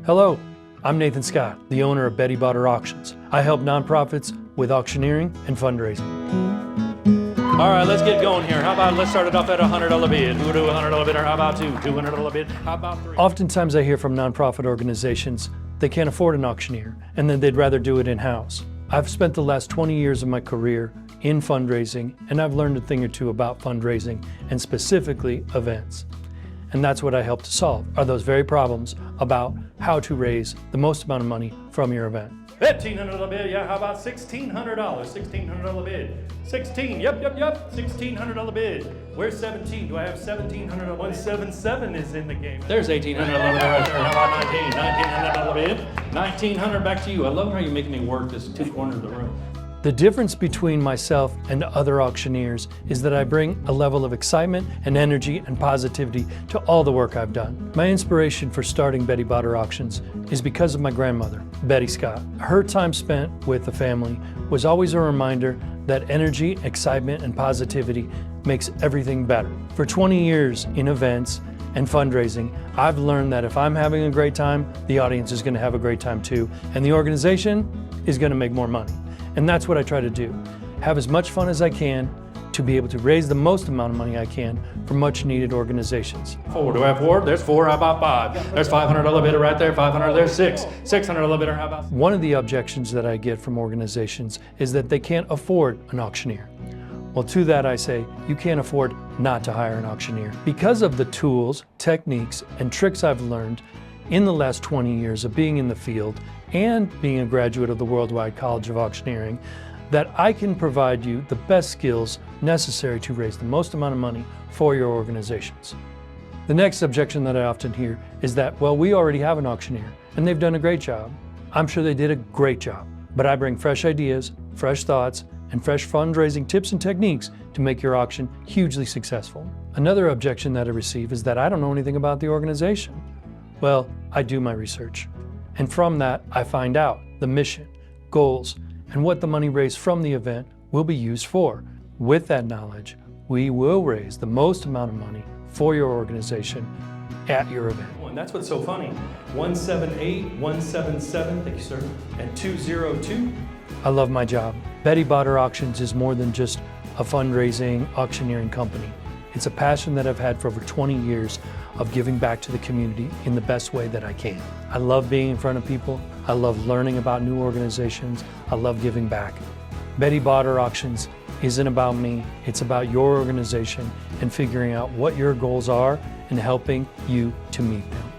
Hello, I'm Nathan Scott, the owner of Betty Botter Auctions. I help nonprofits with auctioneering and fundraising. All right, let's get going here. How about let's start it off at a $100 bid. Who do a $100 bid, or how about two? $200 bid, how about three? Oftentimes I hear from nonprofit organizations they can't afford an auctioneer and then they'd rather do it in-house. I've spent the last 20 years of my career in fundraising, and I've learned a thing or two about fundraising and specifically events. And that's what I help to solve, are those very problems about how to raise the most amount of money from your event. $1,500 bid, yeah, how about $1,600? $1,600 bid. 16, yep, $1,600 bid. Where's 17? Do I have 1,700? 177 is in the game. There's $1,800 right there. How about 19? $1,900 bid. 1,900 back to you. I love how you make me work this two corners of the room. The difference between myself and other auctioneers is that I bring a level of excitement and energy and positivity to all the work I've done. My inspiration for starting Betty Botter Auctions is because of my grandmother, Betty Scott. Her time spent with the family was always a reminder that energy, excitement, and positivity makes everything better. For 20 years in events and fundraising, I've learned that if I'm having a great time, the audience is going to have a great time too, and the organization is going to make more money. And that's what I try to do. Have as much fun as I can to be able to raise the most amount of money I can for much needed organizations. Four, do I have four? There's four, how about five? There's $500 bidder right there, 500, there's six. $600 bidder, how about? One of the objections that I get from organizations is that they can't afford an auctioneer. Well, to that I say, you can't afford not to hire an auctioneer. Because of the tools, techniques, and tricks I've learned in the last 20 years of being in the field and being a graduate of the Worldwide College of Auctioneering, that I can provide you the best skills necessary to raise the most amount of money for your organizations. The next objection that I often hear is that, well, we already have an auctioneer and they've done a great job. I'm sure they did a great job, but I bring fresh ideas, fresh thoughts, and fresh fundraising tips and techniques to make your auction hugely successful. Another objection that I receive is that I don't know anything about the organization. Well, I do my research. And from that, I find out the mission, goals, and what the money raised from the event will be used for. With that knowledge, we will raise the most amount of money for your organization at your event. And that's what's so funny. 178, 177, thank you, sir, and 202. I love my job. Betty Botter Auctions is more than just a fundraising auctioneering company. It's a passion that I've had for over 20 years of giving back to the community in the best way that I can. I love being in front of people. I love learning about new organizations. I love giving back. Betty Botter Auctions isn't about me. It's about your organization and figuring out what your goals are and helping you to meet them.